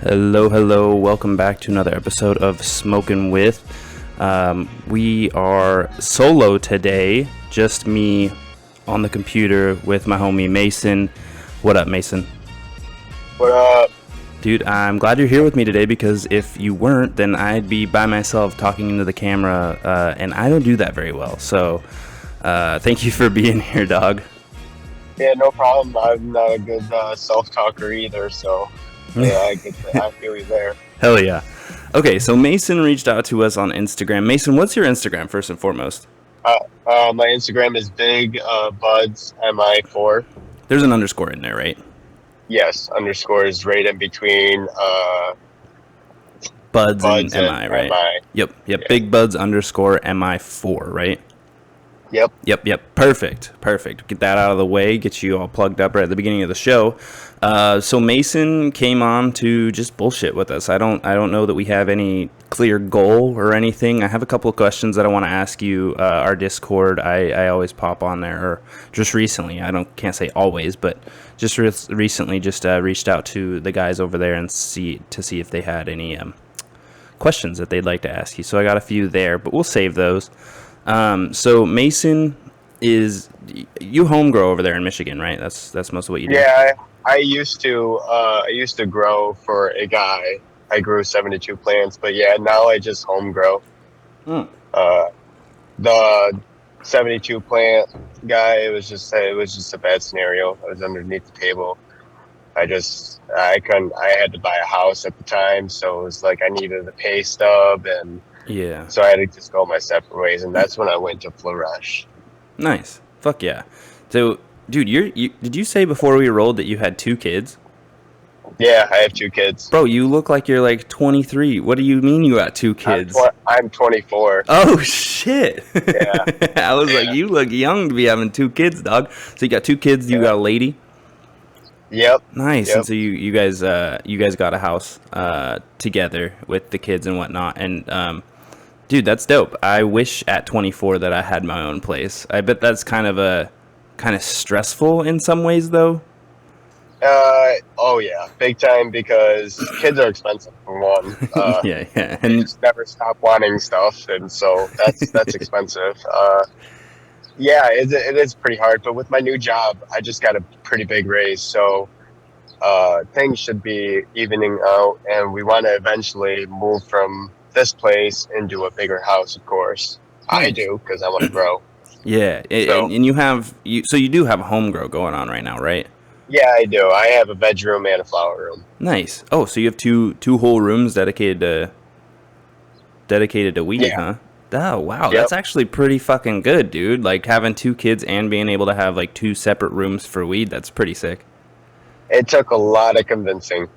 Hello, hello. Welcome back to another episode of Smokin' With. We are solo today, just me on the computer with my homie Mason. What up, Mason? What up? Dude, I'm glad you're here with me today because if you weren't, then I'd be by myself talking into the camera, and I don't do that very well. So, thank you for being here, dog. Yeah, no problem. I'm not a good self-talker either, so yeah, I feel you there. Hell yeah. Okay, so Mason reached out to us on Instagram. Mason, what's your Instagram first and foremost? My Instagram is Big Buds MI4. There's an underscore in there, right? Yes, underscore is right in between Buds and and MI, right? MI. Yep. Yeah. Big Buds underscore MI4, right? Yep. Perfect. Get that out of the way. Get you all plugged up right at the beginning of the show. So Mason came on to just bullshit with us. I don't know that we have any clear goal or anything. I have a couple of questions that I want to ask you. Our Discord, I always pop on there, or just recently. Can't say always, but just recently, reached out to the guys over there and see if they had any questions that they'd like to ask you. So I got a few there, but we'll save those. So Mason you home grow over there in Michigan, right? That's most of what you do. Yeah, I used to grow for a guy. I grew 72 plants, but yeah, now I just home grow. The 72 plant guy, it was just a bad scenario. I was underneath the table. I had to buy a house at the time, so it was like I needed a pay stub, and Yeah. so I had to just go my separate ways, and that's when I went to Flourish. Nice. Fuck yeah. So, dude, did you say before we rolled that you had 2 kids? Yeah, I have 2 kids. Bro, you look like you're like 23. What do you mean you got 2 kids? I'm 24. Oh, shit. Yeah. I was like, you look young to be having 2 kids, dog. So you got 2 kids, you got a lady? Yep. Nice. Yep. And so you guys got a house together with the kids and whatnot. And dude, that's dope. I wish at 24 that I had my own place. I bet that's kind of stressful in some ways, though. Oh yeah, big time, because kids are expensive for one. Yeah. They And just never stop wanting stuff, and so that's expensive. Yeah, it is pretty hard. But with my new job, I just got a pretty big raise, so things should be evening out, and we want to eventually move from this place into a bigger house. Of course, Nice. I do, because I want to grow. yeah, So and you do have home grow going on right now, right? yeah, I do. I have a bedroom and a flower room. Nice. Oh, so you have two whole rooms dedicated to weed, Yeah. huh? Oh, wow. Yep. That's actually pretty fucking good, dude. Like having 2 kids and being able to have like 2 separate rooms for weed, that's pretty sick. It took a lot of convincing.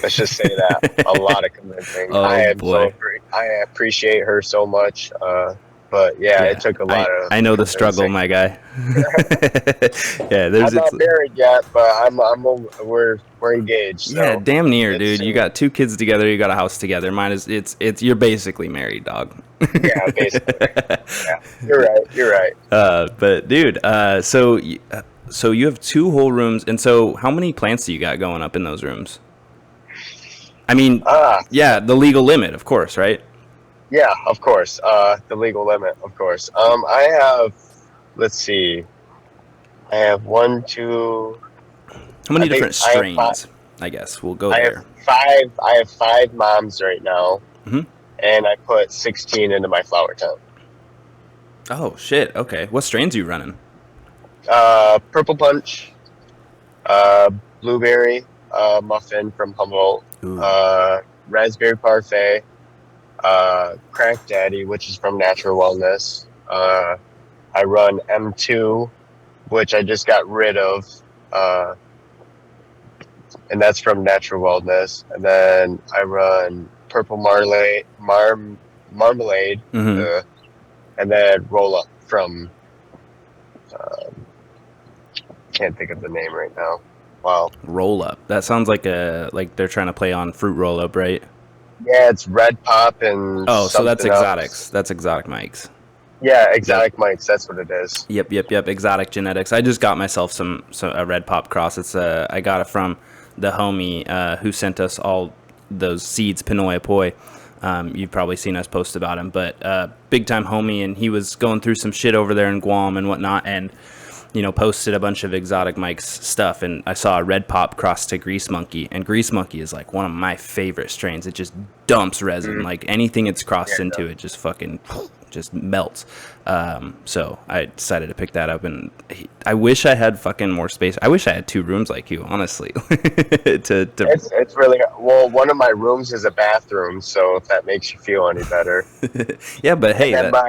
Let's just say that. A lot of convincing. Oh, boy. I appreciate her so much. But yeah, it took a lot of I know the struggle, convincing. my guy. Yeah, I'm not married yet, but we're engaged. So yeah, damn near, it's dude. You got 2 kids together, you got a house together. Mine is you're basically married, dog. yeah, basically. Yeah, you're right. But dude, so you have 2 whole rooms, and so how many plants do you got going up in those rooms? I mean, yeah, the legal limit, of course, right? Yeah, of course. The legal limit, of course. I have, let's see. I have 1, 2. How many I think different I have strains? I guess we'll go I there. have 5. I have 5 moms right now, Mhm. and I put 16 into my flower tent. Oh shit. Okay. What strains are you running? Purple Punch, Blueberry Muffin from Humboldt, Ooh. Raspberry Parfait, Crack Daddy, which is from Natural Wellness. I run M2, which I just got rid of, and that's from Natural Wellness. And then I run Purple Marmalade, Mhm. and then Roll Up from, can't think of the name right now. Wow. Roll Up. That sounds like they're trying to play on Fruit Roll Up, right? Yeah, it's Red Pop and Oh, so that's something else. exotics. That's exotic mics. Yeah, exotic mics. That's what it is. Yep. Exotic genetics. I just got myself a red pop cross. It's I got it from the homie who sent us all those seeds, Pinoy Poi. You've probably seen us post about him, but big time homie, and he was going through some shit over there in Guam and whatnot, and posted a bunch of Exotic Mike's stuff, and I saw a red pop cross to Grease Monkey, and Grease Monkey is like one of my favorite strains. It just dumps resin, like anything it's crossed into, it just fucking just melts. So I decided to pick that up, and I wish I had fucking more space. I wish I had 2 rooms like you, honestly. It's really well. One of my rooms is a bathroom, so if that makes you feel any better. Yeah, but hey, and then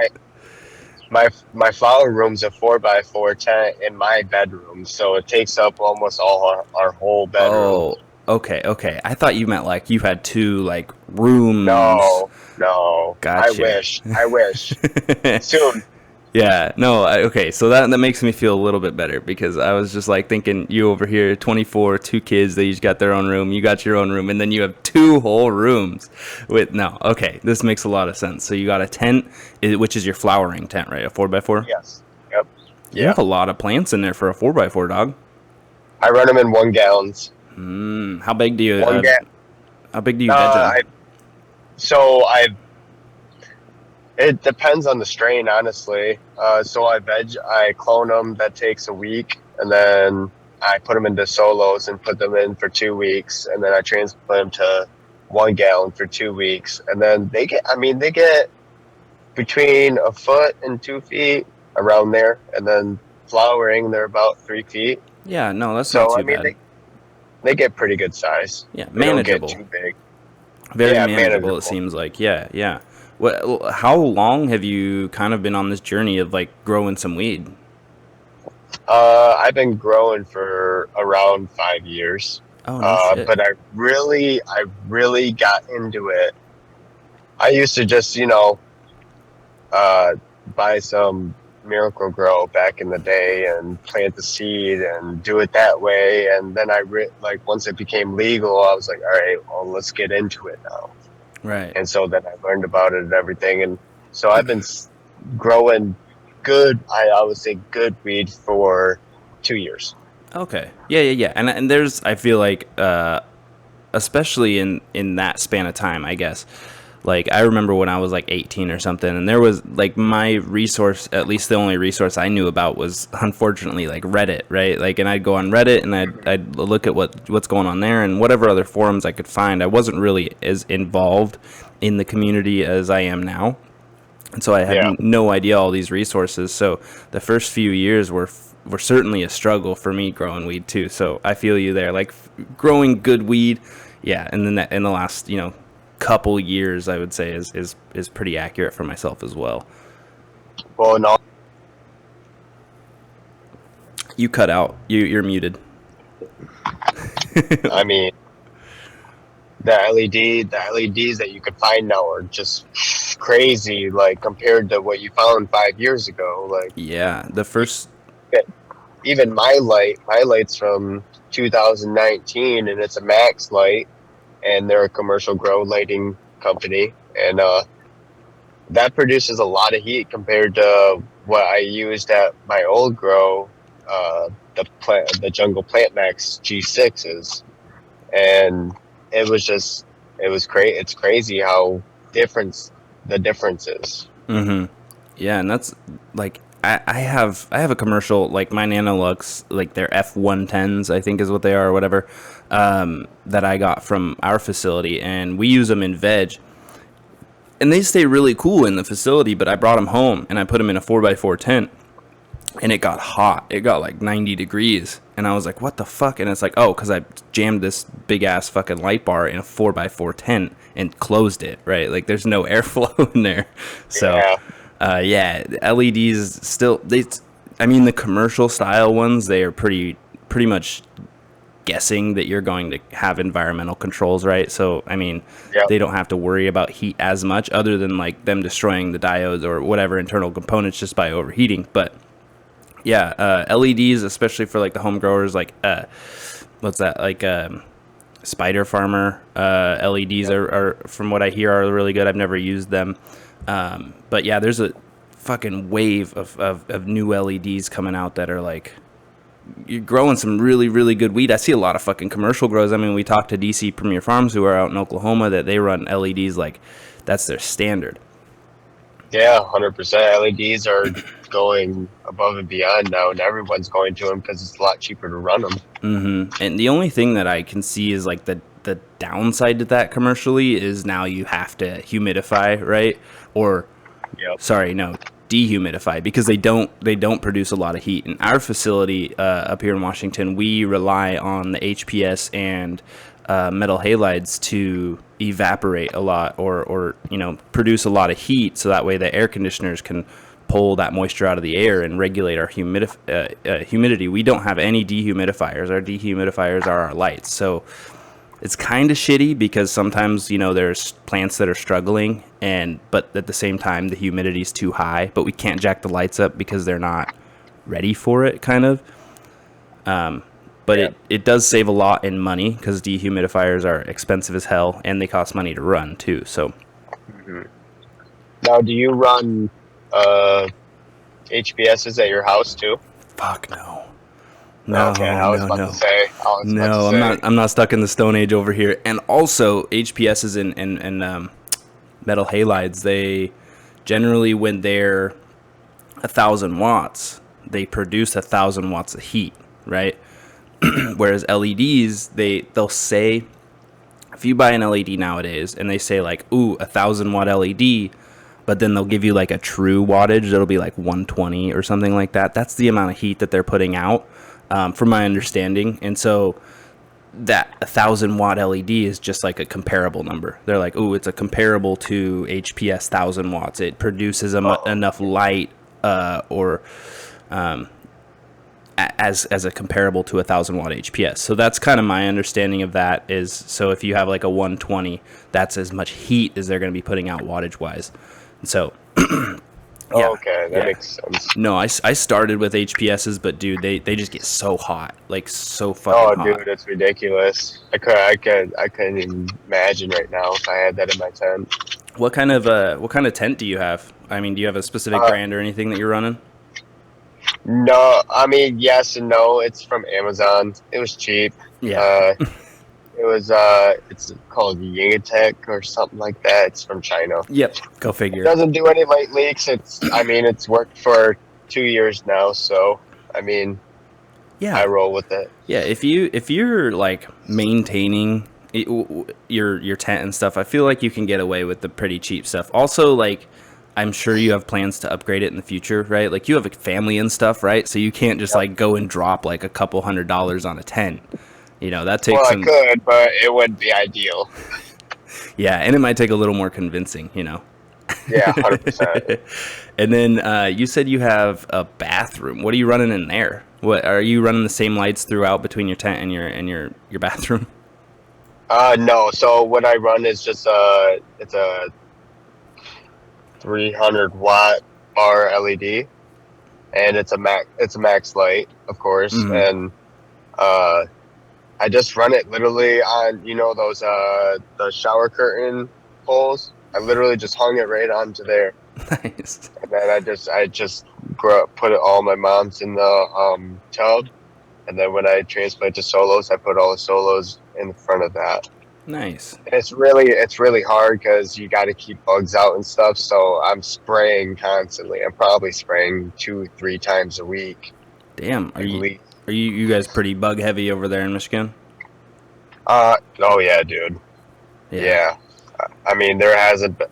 my flower room's a 4x4 tent in my bedroom, so it takes up almost all our whole bedroom. Oh, okay. I thought you meant like you had 2 like rooms. No. Gotcha. I wish. Soon. Yeah, no, okay, so that makes me feel a little bit better, because I was just like thinking, you over here, 24, 2 kids, they each got their own room, you got your own room, and then you have 2 whole rooms. No, okay, this makes a lot of sense. So you got a tent, which is your flowering tent, right? A 4x4? Yes. Yep. You have a lot of plants in there for a 4x4, dog. I run them in 1 gallons. How big do you? How big do you veg them? It depends on the strain, honestly. So I clone them. That takes a week, and then I put them into solos and put them in for 2 weeks, and then I transplant them to 1 gallon for 2 weeks, and then they get between a foot and 2 feet around there, and then flowering they're about 3 feet. Yeah, no, that's not too bad. They get pretty good size. Yeah, they manageable. Don't get too big. Very manageable. It seems like. Yeah. How long have you kind of been on this journey of like growing some weed? I've been growing for around 5 years. Oh, no shit. But I really got into it. I used to just, buy some Miracle Grow back in the day and plant the seed and do it that way. And then once it became legal, I was like, all right, well, let's get into it now. Right. And so then I learned about it and everything. And so I've been growing I would say good weed for 2 years. Okay. Yeah. And there's, I feel like, especially in that span of time, I guess, like I remember when I was like 18 or something, and there was like my resource, at least the only resource I knew about was unfortunately like Reddit, right? Like, and I'd go on Reddit and I'd look at what's going on there and whatever other forums I could find. I wasn't really as involved in the community as I am now. And so I had no idea all these resources. So the first few years were certainly a struggle for me growing weed too. So I feel you there. Like growing good weed, yeah. And then in the last couple years, I would say is pretty accurate for myself as well. Well, no. You cut out. You're muted. I mean, the LEDs that you could find now are just crazy, like compared to what you found 5 years ago. Like, yeah, the first. Even my light's from 2019, and it's a Max light, and they're a commercial grow lighting company, and that produces a lot of heat compared to what I used at my old grow, the Jungle Plant Max G6s, and it's crazy how the difference is. Mm-hmm. Yeah, and that's like I have a commercial, like my Nanolux, like their F110s, I think is what they are or whatever, that I got from our facility, and we use them in veg, and they stay really cool in the facility, but I brought them home and I put them in a 4x4 tent, and it got hot. It got like 90 degrees, and I was like, what the fuck? And it's like, oh, because I jammed this big ass fucking light bar in a 4x4 tent and closed it, right? Like there's no airflow in there. So LEDs still, the commercial style ones, they are pretty much guessing that you're going to have environmental controls, right? So they don't have to worry about heat as much, other than like them destroying the diodes or whatever internal components just by overheating. But LEDs, especially for like the home growers, like what's that, like Spider Farmer LEDs are, from what I hear, are really good. I've never used them, but there's a fucking wave of new LEDs coming out that are like you're growing some really, really good weed. I see a lot of fucking commercial grows. I mean, we talked to DC Premier Farms who are out in Oklahoma that they run LEDs like that's their standard. Yeah, 100%. LEDs are going above and beyond now, and everyone's going to them because it's a lot cheaper to run them. And the only thing that I can see is like the downside to that commercially is now you have to humidify, right? Or Yep. sorry, no, dehumidify because they don't produce a lot of heat. In our facility up here in Washington, we rely on the HPS and metal halides to evaporate a lot or produce a lot of heat, so that way the air conditioners can pull that moisture out of the air and regulate our humidity. We don't have any dehumidifiers. Our dehumidifiers are our lights. So it's kind of shitty because sometimes, there's plants that are struggling but at the same time the humidity is too high, but we can't jack the lights up because they're not ready for it kind of. But Yeah. it does save a lot in money because dehumidifiers are expensive as hell and they cost money to run too. So Now, do you run HPSs at your house too? fuck no. No, Okay, I was about to say. No, I'm not stuck in the Stone Age over here. And also, HPSs and metal halides, they generally, when they're 1,000 watts, they produce 1,000 watts of heat, right? Whereas LEDs, they'll say, if you buy an LED nowadays and they say like, ooh, 1,000 watt LED, but then they'll give you like a true wattage that'll be like 120 or something like that. That's the amount of heat that they're putting out. From my understanding. And so that 1,000 watt LED is just like a comparable number. They're like, oh, it's a comparable to HPS 1,000 watts. It produces enough light as a comparable to 1,000 watt HPS. So that's kind of my understanding of that is, so if you have like a 120, that's as much heat as they're going to be putting out wattage wise. And so Yeah, okay, that makes sense. No, I started with HPSs, but dude, they just get so hot, like so fucking hot. Dude, it's ridiculous. I couldn't even imagine right now if I had that in my tent. What kind of tent do you have? I mean, do you have a specific brand or anything that you're running? No, I mean, yes and no. It's from Amazon. It was cheap. Yeah. It was it's called Yingatech or something like that. It's from China. Yep. Go figure. It doesn't do any light leaks. It's worked for 2 years now, so I mean, yeah, I roll with it. Yeah, if you're like maintaining your tent and stuff, I feel like you can get away with the pretty cheap stuff. Also, like, I'm sure you have plans to upgrade it in the future, right? Like, you have a family and stuff, right? So you can't just like go and drop like a couple $100s on a tent. That takes I could, but it wouldn't be ideal. Yeah, and it might take a little more convincing, Yeah, 100%. And then you said you have a bathroom. What are you running in there? What are you running the same lights throughout between your tent and your bathroom? No. So what I run is just it's a 300 watt bar LED, and it's a max light, of course, and I just run it literally on those the shower curtain poles. I literally just hung it right onto there. Nice. And then I just put all my mounts in the tub, and then when I transplant to solos, I put all the solos in the front of that. Nice. And it's really hard because you got to keep bugs out and stuff. So I'm spraying constantly. I'm probably spraying 2-3 times a week. Damn. Are you guys pretty bug heavy over there in Michigan? Oh yeah, dude. Yeah. I mean, there hasn't been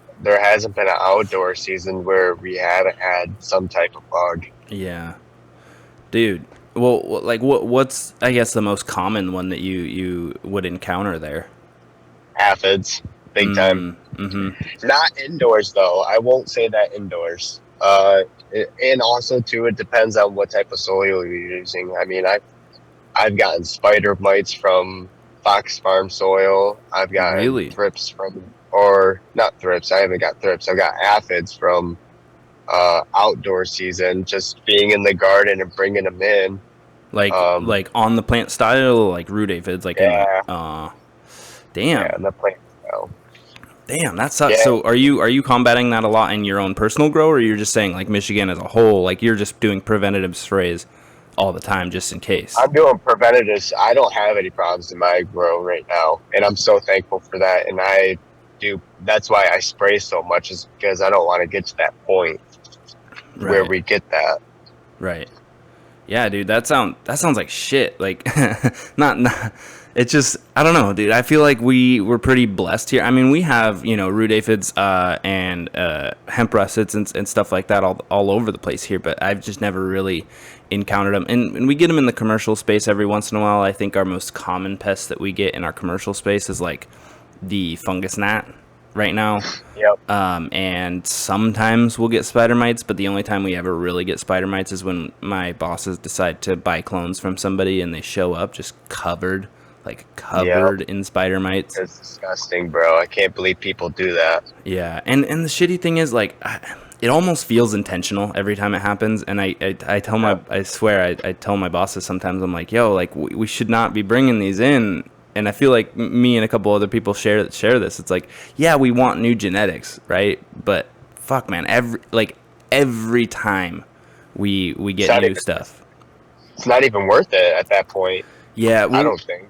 an outdoor season where we haven't had some type of bug. Yeah, dude. Well, like what's I guess the most common one that you would encounter there? Aphids, big time. Mm-hmm. Not indoors though. I won't say that indoors. And also too, it depends on what type of soil you're using. I mean, I've gotten spider mites from Fox Farm soil. I've gotten thrips from, or not thrips. I haven't got thrips. I've got aphids from outdoor season, just being in the garden and bringing them in. Like on the plant style, like root aphids, like yeah. Damn. Yeah, the plant style. Damn, that sucks. Yeah. So are you combating that a lot in your own personal grow, or you're just saying like Michigan as a whole, like you're just doing preventative sprays? all the time just in case. I'm doing preventatives. I don't have any problems in my grow right now, and I'm so thankful for that. And I do. That's why I spray so much, is because I don't want to get to that point where Right. we get that. Right. Yeah, dude, that sounds like shit. Like, not. It's just I don't know, dude. I feel like we're pretty blessed here. I mean, we have root aphids and hemp russets and stuff like that all over the place here, but I've just never really encountered them. And we get them in the commercial space every once in a while. I think our most common pest that we get in our commercial space is like the fungus gnat right now. Yep. And sometimes we'll get spider mites, but the only time we ever really get spider mites is when my bosses decide to buy clones from somebody and they show up just covered, like Yep. covered in spider mites. It's disgusting, bro. I can't believe people do that. Yeah, and the shitty thing is like it almost feels intentional every time it happens. And I tell my Yep. I swear I tell my bosses sometimes I'm like, yo, like we should not be bringing these in. And I feel like me and a couple other people share this. It's like, yeah, we want new genetics, right? But fuck, man, every time we It's get not new even. stuff. It's not even worth it at that point. Yeah, I well, don't think.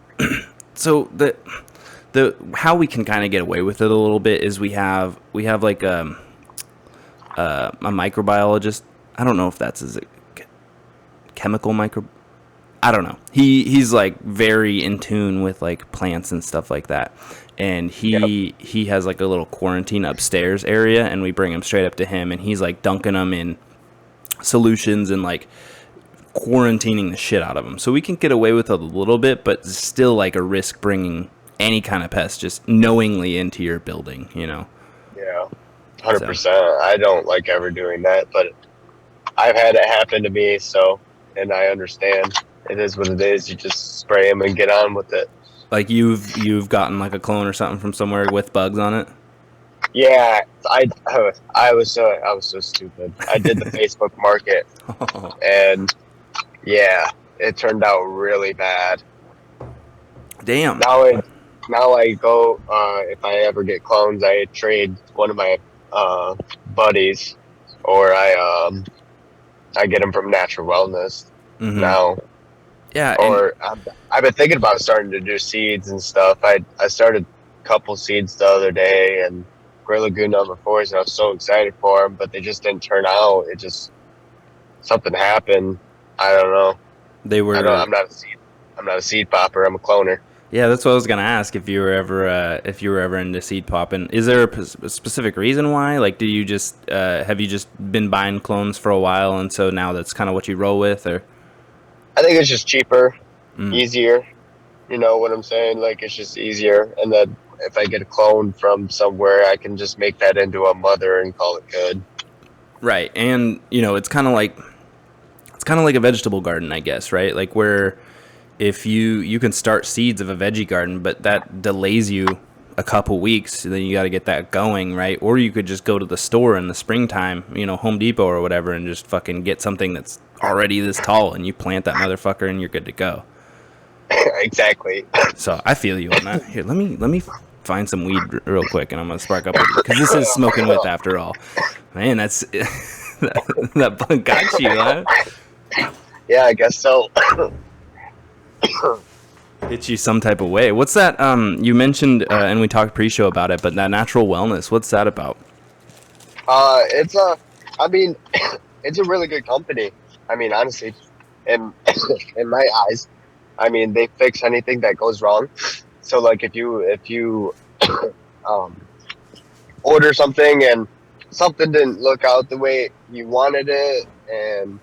so the how we can kind of get away with it a little bit is we have like a microbiologist. I don't know if that's his chemical micro. I don't know. He's like very in tune with like plants and stuff like that. And Yep. he has like a little quarantine upstairs area, and we bring him straight up to him, and he's like dunking them in solutions and like quarantining the shit out of them. So we can get away with it a little bit, but still like a risk bringing any kind of pest just knowingly into your building, you know. Yeah. 100%. So I don't like ever doing that, but I've had it happen to me, so, and I understand. It is what it is. You just spray them and get on with it. like you've gotten like a clone or something from somewhere with bugs on it. Yeah, I was so stupid. I did the Facebook market, and yeah, it turned out really bad. Damn. Now I now I go, if I ever get clones, I trade one of my buddies, or I get them from Natural Wellness Hmm. now. Yeah, and Or I've been thinking about starting to do seeds and stuff. I started a couple seeds the other day, and Grey Lagoon number 4s, and I was so excited for them, but they just didn't turn out. It just something happened. I don't know. they I don't. were. I'm not a seed popper. I'm a cloner. Yeah, that's what I was gonna ask if you were ever into seed popping. Is there a specific reason why? Like, do you just have you just been buying clones for a while, and so now that's kind of what you roll with, or? I think it's just cheaper, Mm. easier. You know what I'm saying? Like it's just easier, and then if I get a clone from somewhere, I can just make that into a mother and call it good. Right, and it's kind of like a vegetable garden, I guess, right? Like where if you can start seeds of a veggie garden, but that delays you a couple weeks, then you got to get that going, right? Or you could just go to the store in the springtime, Home Depot or whatever, and just fucking get something that's already this tall, and you plant that motherfucker, and you're good to go. Exactly. So I feel you on that. Here, let me find some weed real quick, and I'm gonna spark up with you because this is smoking with after all. Man, that's that bug got you, huh? Yeah, I guess so. Hit you some type of way. What's that? You mentioned, and we talked pre-show about it, but that natural wellness. What's that about? It's a, I mean, it's a really good company. I mean, honestly, in in my eyes, I mean, they fix anything that goes wrong. So, like, if you um, order something and something didn't look out the way you wanted it, and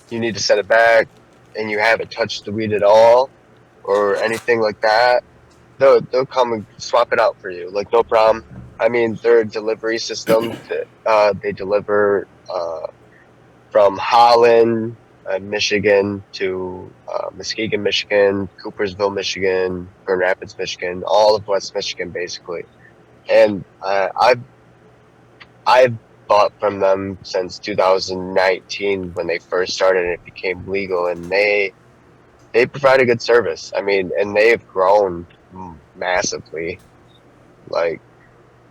you need to send it back, and you haven't touched the weed at all, or anything like that, they'll come and swap it out for you, like no problem. I mean, their delivery system, they deliver from Holland, Michigan to Muskegon, Michigan, Coopersville, Michigan, Grand Rapids, Michigan, all of West Michigan, basically. And I've bought from them since 2019 when they first started and it became legal, and they provide a good service. I mean, and they've grown massively. Like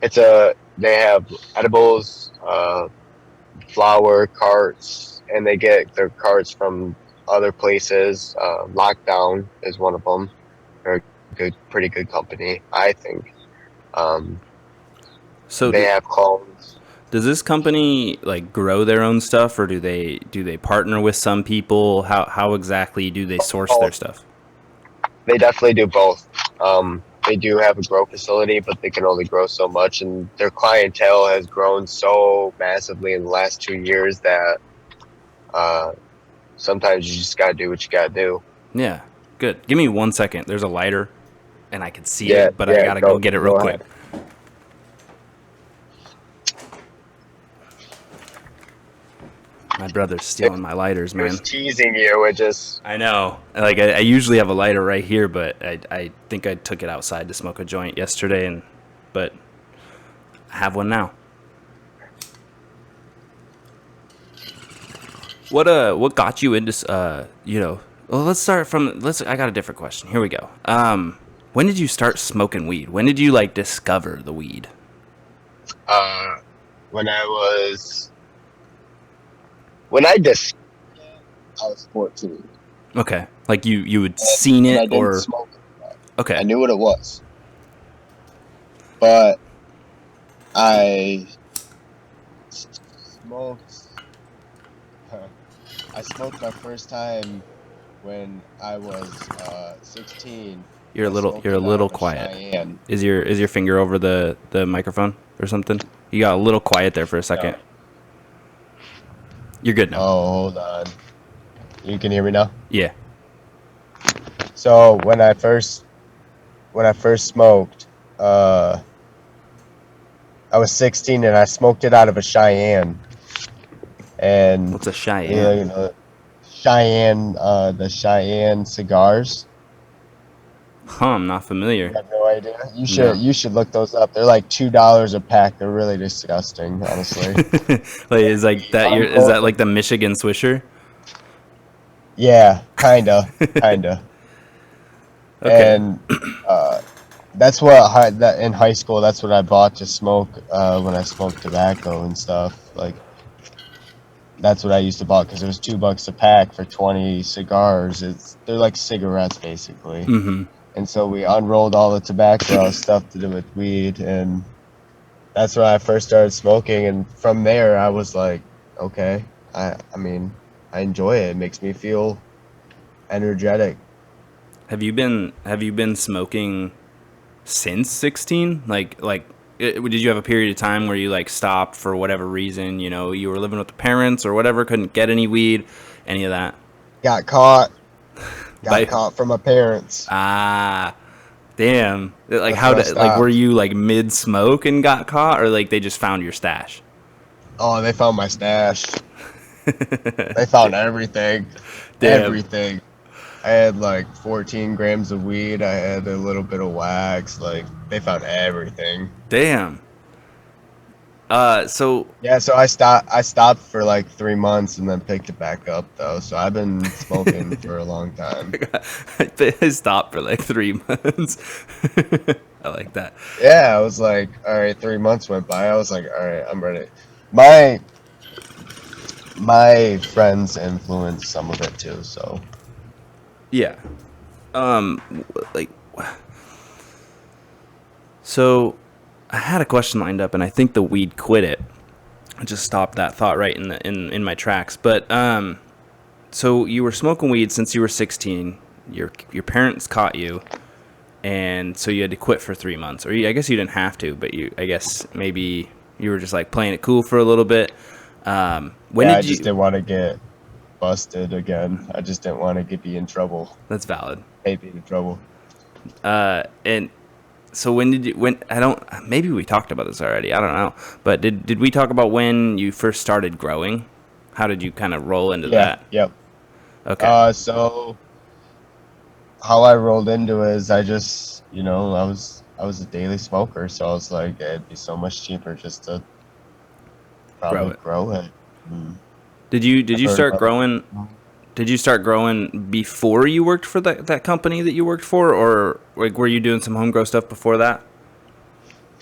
they have edibles, flower carts, and they get their carts from other places. Lockdown is one of them. They're a pretty good company, I think. Um, So they have clones. does this company like grow their own stuff, or do they partner with some people? How exactly do they source their Both. stuff? They definitely do both. They do have a grow facility, but they can only grow so much, and their clientele has grown so massively in the last 2 years that uh, sometimes you just gotta do what you gotta do. Yeah, good. Give me 1 second. There's a lighter, and I can see Yeah, it, but I yeah. gotta go Go, get it real go quick. ahead. My brother's If stealing my lighters, he was man. teasing you, it just I know. Like I usually have a lighter right here, but I think I took it outside to smoke a joint yesterday, but I have one now. What got you into Well, let's start from let's. I got a different question. Here we go. When did you start smoking weed? When did you like discover the weed? uh, when when I dis I was 14, Okay, like you had seen and it I didn't or smoke it. I okay, knew what it was, but I smoked. I smoked my first time when I was 16. I you're smoked a it out little of a quiet. Cheyenne. Is your finger over the microphone or something? You got a little quiet there for a second. No. You're good now. Oh, hold on. You can hear me now. Yeah. So when I first smoked, I was 16 and I smoked it out of a Cheyenne. And What's a Cheyenne? you know, Cheyenne, the Cheyenne cigars. Huh, I'm not You familiar. have no idea. No. You should look those up. They're like $2 a pack. They're really disgusting, honestly. Like is like that your is that Unrolled. like the Michigan Swisher? Yeah, kinda. Okay. And uh, that's what that in high school. That's what I bought to smoke when I smoked tobacco and stuff. Like that's what I used to buy because it was $2 a pack for 20 cigars. They're like cigarettes basically. Mm-hmm. And so we unrolled all the tobacco stuff to do with weed, and that's when I first started smoking. And from there, I was like, okay, I mean, I enjoy it. It makes me feel energetic. Have you been smoking since 16? Did you have a period of time where you like stopped for whatever reason? You know, you were living with the parents or whatever, couldn't get any weed, any of that. Got caught, got But caught from my parents. damn. Like That's when I were stopped. you like mid smoke and got caught, or like they just found your stash? Oh, they found my stash. They found everything, Damn. everything. I had like 14 grams of weed. I had a little bit of wax. Like they found everything. Damn. So Yeah, so I stopped for like 3 months and then picked it back up though. So I've been smoking for a long time. I stopped for like 3 months. I like that. Yeah, I was like, all right, 3 months went by. I was like, all right, I'm ready. My my friends influenced some of it too. So Yeah. Like, so I had a question lined up, and I think the weed quit it. I just stopped that thought right in my tracks. But so you were smoking weed since you were 16. Your parents caught you, and so you had to quit for 3 months. I guess you didn't have to, but I guess maybe you were just like playing it cool for a little bit. When yeah, I did just you? didn't want to get busted again. I just didn't want to be in trouble. That's valid. Hate being in trouble. And so when did you? When I don't. Maybe we talked about this already. I don't know. But did we talk about when you first started growing? How did you kind of roll into Yeah, that? yep. Okay. So how I rolled into it is I just, I was a daily smoker, so I was like, it'd be so much cheaper just to Grow probably it. grow it. Mm. Did I've you heard start about it. growing? Did you start growing before you worked for that company that you worked for, or like were you doing some home grow stuff before that?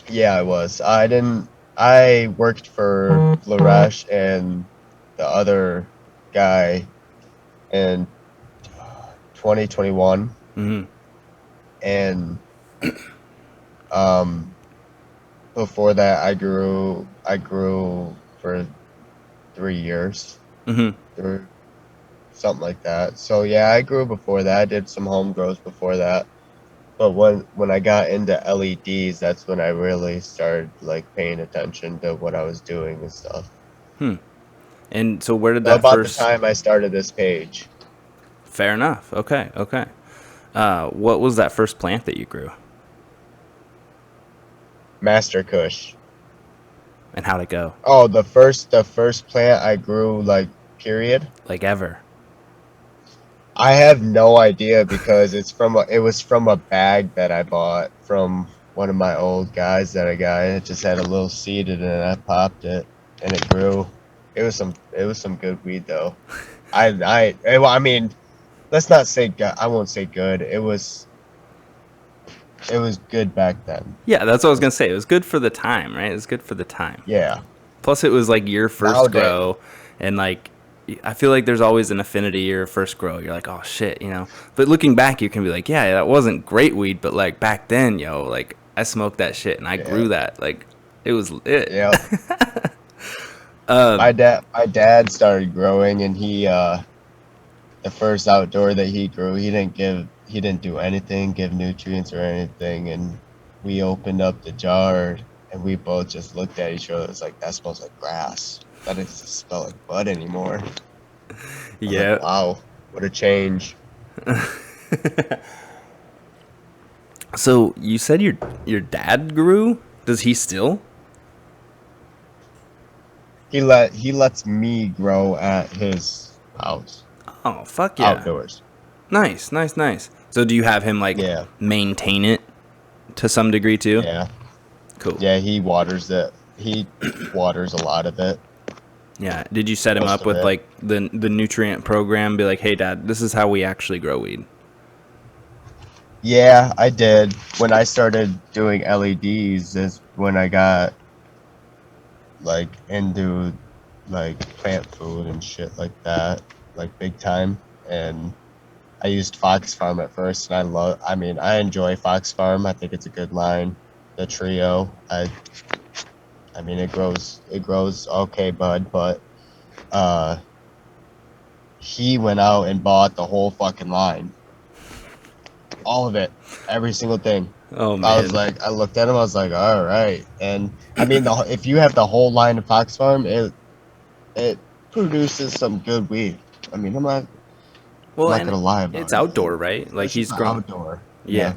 Yeah, I was. I didn't. I worked for Laresh and the other guy, and 2021, Mm-hmm. and um, before that, I grew for 3 years, Mm-hmm. or something like that. So yeah, I grew before that. I did some home grows before that. But when I got into LEDs, that's when I really started like paying attention to what I was doing and stuff. Hmm. And so where did So that about the first? time I started this page, Fair enough. Okay. Okay. What was that first plant that you grew, Master Kush. and how'd it go? Oh, the first plant I grew, like, period. Like ever? I have no idea because it was from a bag that I bought from one of my old guys that I got. It just had a little seed in it, and I popped it, and it grew. It was some good weed though. Well, I mean, let's not say good. I won't say good. It was good back then. Yeah, that's what I was gonna say. It was good for the time, right? It was good for the time. Yeah. Plus, it was like your first Nowadays, grow, and like I feel like there's always an affinity your first grow. You're like, oh shit, you know. But looking back, you can be like, yeah, that wasn't great weed, but like back then, yo, like I smoked that shit and I yeah, grew that. Like it was it. yeah. My dad started growing, and the first outdoor that he grew, he didn't do anything, give nutrients or anything, and we opened up the jar, and we both just looked at each other. It's like, that smells like grass. That doesn't smell like bud anymore. I was like, Yeah. wow, what a change. So you said your dad grew? Does he still? He lets me grow at his house, Oh fuck yeah! outdoors. Nice, nice, nice. So do you have him like Yeah, maintain it to some degree too? yeah, Cool. yeah. He waters it. He waters a lot of it, Yeah. Did you set him most up of with it. like the nutrient program? Be like, hey, Dad, this is how we actually grow weed. Yeah, I did. When I started doing LEDs is when I got like into like plant food and shit like that, like big time. And I used Fox Farm at first, and I enjoy Fox Farm. I think it's a good line. The trio. I mean, it grows okay, bud, but uh he went out and bought the whole fucking line. All of it, every single thing. Oh I was man. like, I looked at him, I was like, all right. And I mean, if you have the whole line of Fox Farm, it produces some good weed. I mean, I'm Well, not and gonna lie about it's it, outdoor, right? Like especially he's for grown. outdoor. Yeah. Yeah,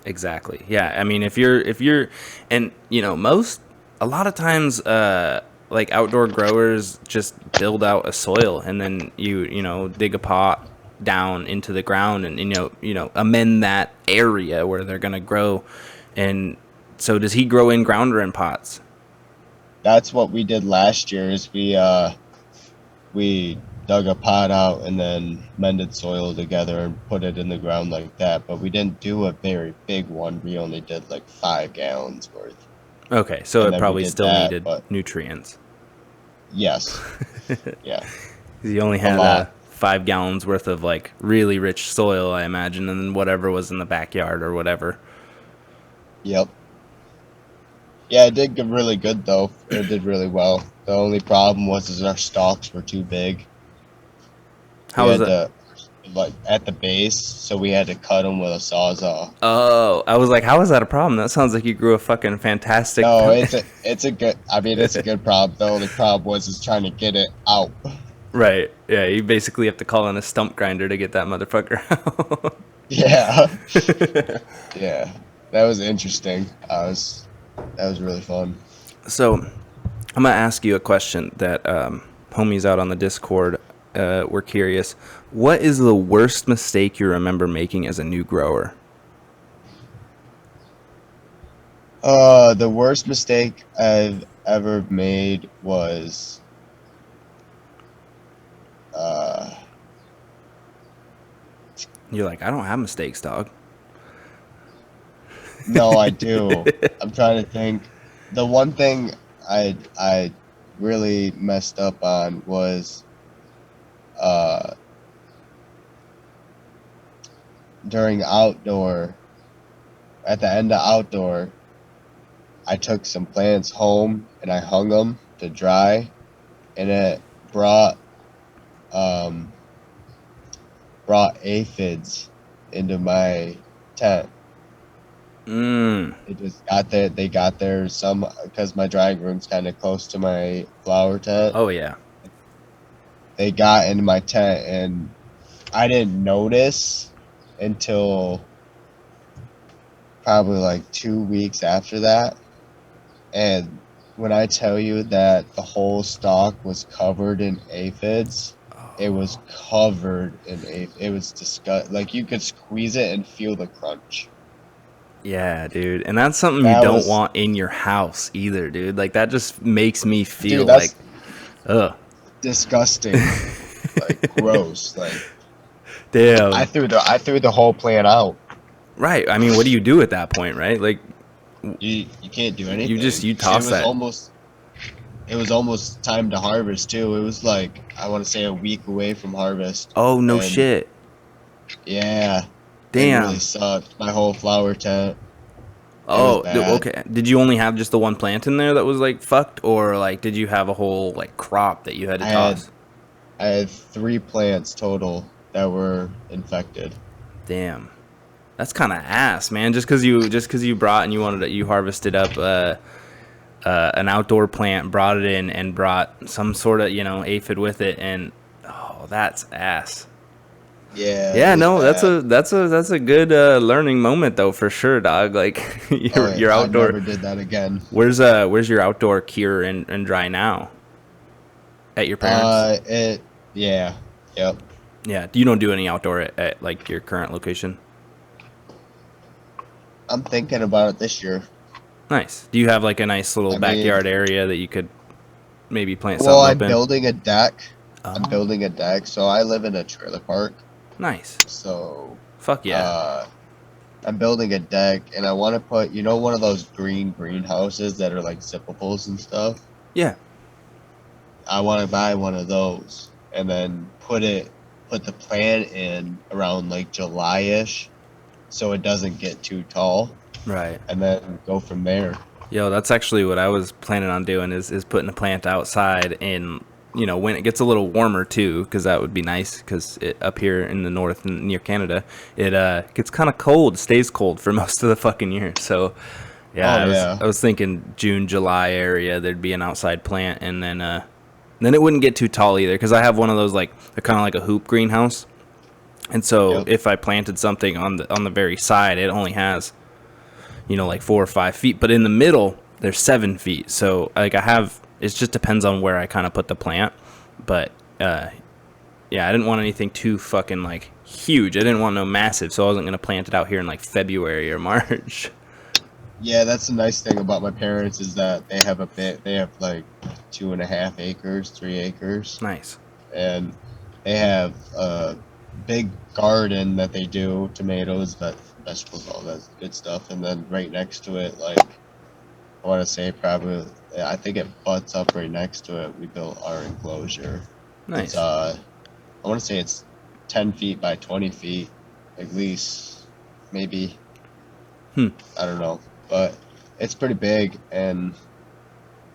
Exactly. Yeah. I mean, if you're, and you know, a lot of times, like outdoor growers just build out a soil and then you know, dig a pot down into the ground and, amend that area where they're going to grow. And so does he grow in ground or in pots? that's what we did last year. Is we dug a pot out and then mended soil together and put it in the ground like that. But we didn't do a very big one. We only did like 5 gallons worth, Okay. So and it then we probably did still that. needed But nutrients. yes, yeah, He only a had lot. 5 gallons worth of like really rich soil, I imagine, and then whatever was in the backyard or whatever. Yep. Yeah, it did get really good though. It did really well. The only problem was is our stalks were too big. We How was had it? to, like, at the base, so we had to cut them with a sawzall. Oh, I was like, how is that a problem? That sounds like you grew a fucking fantastic. No, it's a good. I mean, it's a good problem. The only problem was is trying to get it out. Right. Yeah, you basically have to call in a stump grinder to get that motherfucker out. Yeah, yeah. That was interesting. That was really fun. So, I'm gonna ask you a question that homies out on the Discord were curious. What is the worst mistake you remember making as a new grower? The worst mistake I've ever made was uh You're like, I don't have mistakes, dog. no, I do. I'm trying to think. The one thing I really messed up on was uh during outdoor, at the end of outdoor, I took some plants home and I hung them to dry, and it brought um brought aphids into my tent. Mm. They just got there. They got there some because my drying room's kind of close to my flower tent. Oh yeah. They got into my tent, and I didn't notice until probably like 2 weeks after that. And when I tell you that the whole stalk was covered in aphids, it was covered in aphids. It was disgust. Like you could squeeze it and feel the crunch. Yeah, dude. And that's something you That don't was, want in your house either, dude. Like that just makes me feel dude. like, That's ugh. disgusting. Like gross. Like Damn. I threw the whole plant out. Right. I mean, what do you do at that point, right? Like You can't do you just anything. you toss that. It was almost time to harvest too. It was like I want to say a week away from harvest, Oh no and shit. yeah, it really Damn. sucked. My whole flower tent. It was Oh, bad. okay. Did you only have just the one plant in there that was like fucked, or like did you have a whole like crop that you had to I had toss? I had 3 plants total that were infected. Damn. That's kind of ass, man. Just cause you brought and you harvested up an outdoor plant, brought it in, and brought some sort of aphid with it, and oh, that's ass. Yeah, it Yeah, was no, that's bad. a good learning moment though for sure, dog. Like Oh, your I outdoor. never did that again. Where's your outdoor cure and dry now? At your parents? It yeah, yep. Yeah. You don't do any outdoor at like your current location. I'm thinking about it this year. Nice. Do you have like a nice little I mean, backyard area that you could maybe plant well, something up I'm in? building a deck. I'm Oh, building a deck, so I live in a trailer park. nice. So, Fuck yeah. uh, I'm building a deck, and I want to put, one of those green greenhouses that are like zippables and stuff. Yeah. I want to buy one of those, and then put the plant in around like July-ish, so it doesn't get too tall, Right. and then go from there. Yo, that's actually what I was planning on doing is putting a plant outside in when it gets a little warmer too, because that would be nice. Because up here in the north near Canada, it gets kind of cold, stays cold for most of the fucking year. So yeah, Oh I yeah, was thinking June July area there'd be an outside plant, and then it wouldn't get too tall either. Because I have one of those like they're kind of like a hoop greenhouse, and so yep. if I planted something on the very side, it only has like 4 or 5 feet, but in the middle there's 7 feet. So like it just depends on where I kind of put the plant, but yeah, I didn't want anything too fucking like huge. I didn't want no massive, so I wasn't gonna plant it out here in like February or March. Yeah, that's the nice thing about my parents is that they have a bit. They have like 2.5 acres, 3 acres, Nice. and they have a big garden that they do tomatoes, vegetables, all that good stuff. And then right next to it, like I want to say probably, I think it butts up right next to it. We built our enclosure. It's Nice. I want to say it's 10 feet by 20 feet, at least, maybe. Hmm. I don't know, but it's pretty big, and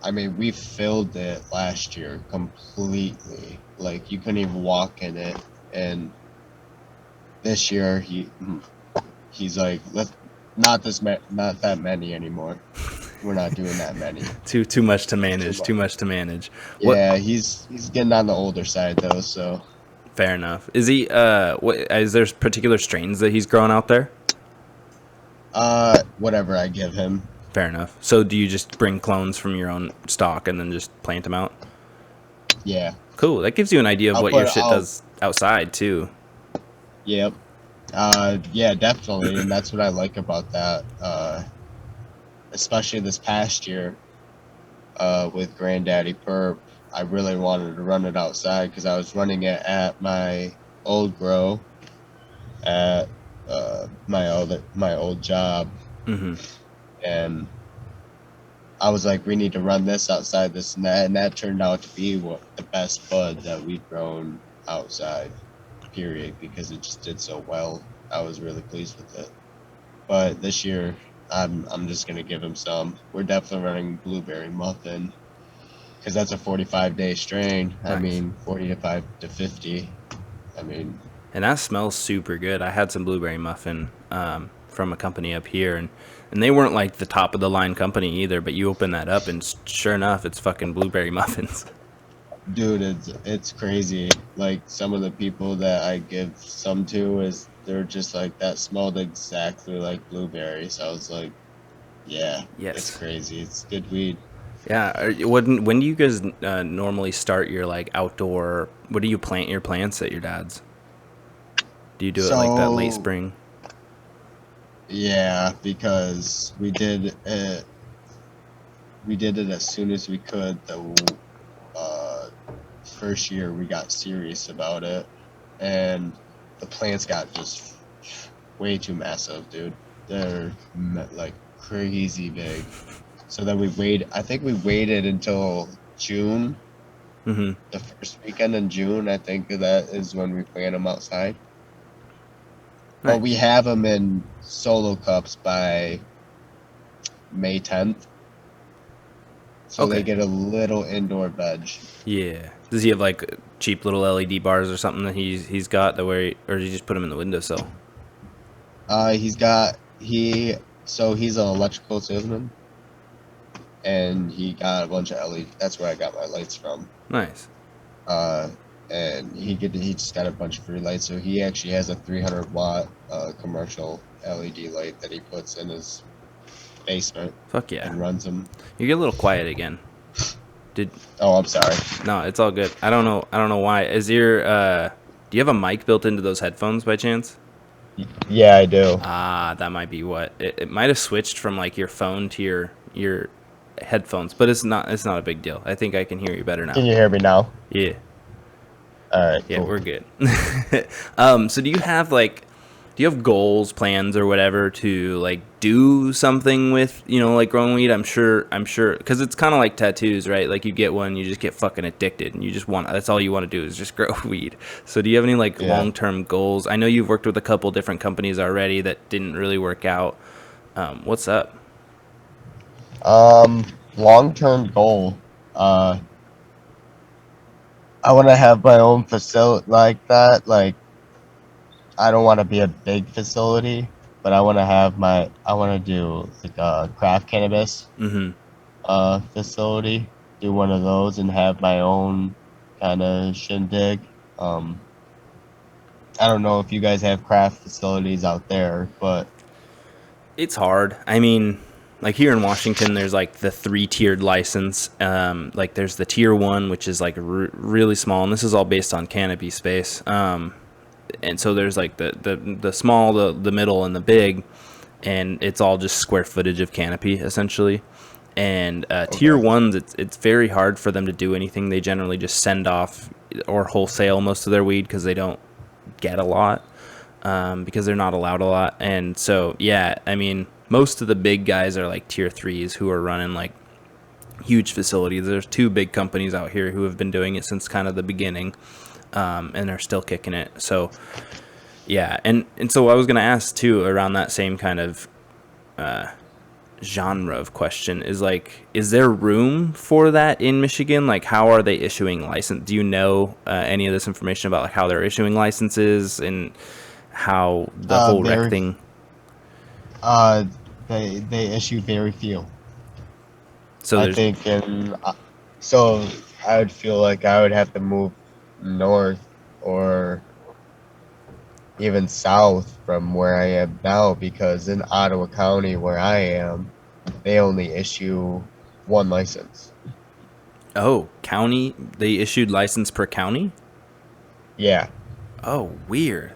I mean we filled it last year completely. Like you couldn't even walk in it, and this year he's like, let's not that many anymore. We're not doing that many. Too much to Too manage. much. Too much to manage. What? Yeah, he's getting on the older side though, so Fair enough. Is he? What? Is there particular strains that he's growing out there? whatever I give him. Fair enough. So do you just bring clones from your own stock and then just plant them out? Yeah. Cool. That gives you an idea of I'll what put your shit I'll does outside too. Yep. Yeah, definitely, and that's what I like about that. Especially this past year, with Granddaddy Perp, I really wanted to run it outside because I was running it at my old grow at my old job, Mm-hmm. and I was like, we need to run this outside, this and that turned out to be the best bud that we've grown outside. Period, because it just did so well. I was really pleased with it. But this year, I'm just gonna give him some. We're definitely running blueberry muffin because that's a 45-day strain. I Nice. mean, 45 to 50. I mean, And that smells super good. I had some blueberry muffin from a company up here, and they weren't like the top of the line company either. But you open that up, and sure enough, it's fucking blueberry muffins. dude, it's crazy. Like some of the people that I give some to is they're just like that smelled exactly like blueberries. I was like, yeah, it's Yes. crazy. It's good weed. Yeah. When do you guys normally start your like outdoor? What do you plant your plants at your dad's? Do you do it like that late So spring? yeah, because we did it as soon as we could. The uh, first year we got serious about it, and the plants got just way too massive, dude. They're like crazy big. So then we waited. I think we waited until June, Mm-hmm. the first weekend in June. I think that is when we plant them outside. But we Nice. have them in solo cups by May 10th, so they Okay. get a little indoor veg. Yeah. Does he have like cheap little LED bars or something that he's got that way, or does he just put them in the windowsill? He's got he's an electrical salesman, and he got a bunch of LED. That's where I got my lights from. Nice. Uh, and he just got a bunch of free lights. So he actually has a 300-watt commercial LED light that he puts in his basement Fuck yeah. and runs them. You get a little quiet again. Did Oh, I'm sorry. No, it's all good. I don't know. I don't know why. Is your do you have a mic built into those headphones by chance? Yeah, I do. Ah, that might be what. It might have switched from like your phone to your headphones, but it's not a big deal. I think I can hear you better now. Can you hear me now? Yeah. All right, Yeah, cool. we're good. So do you have goals, plans, or whatever to like do something with, like growing weed? I'm sure, because it's kind of like tattoos, right? Like you get one, you just get fucking addicted, and that's all you want to do is just grow weed. So do you have any like Yeah. long-term goals? I know you've worked with a couple different companies already that didn't really work out. What's up? Long-term goal. Uh, I want to have my own facility like that. Like, I don't want to be a big facility, but I want to do like a craft cannabis Mm-hmm. facility, do one of those and have my own kind of shindig. Um, I don't know if you guys have craft facilities out there, but It's hard. I mean, like here in Washington, there's like the 3-tiered license. Like there's the tier 1, which is like really small, and this is all based on canopy space. And so there's like the small, the middle, and the big, and it's all just square footage of canopy essentially. And tier okay. ones, it's very hard for them to do anything. They generally just send off or wholesale most of their weed because they don't get a lot, because they're not allowed a lot. And so yeah, I mean, most of the big guys are like tier 3s who are running like huge facilities. There's 2 big companies out here who have been doing it since kind of the beginning, and are still kicking it. So yeah, and so I was gonna ask too around that same kind of genre of question is like, is there room for that in Michigan? Like, how are they issuing license? Do you know any of this information about like how they're issuing licenses and how the whole rec Very thing? uh they issue very few. So I there's think, and so I would feel like I would have to move north or even south from where I am now because in Ottawa County, where I am, they only issue one license. county, they issued license per county. Yeah. Oh, weird.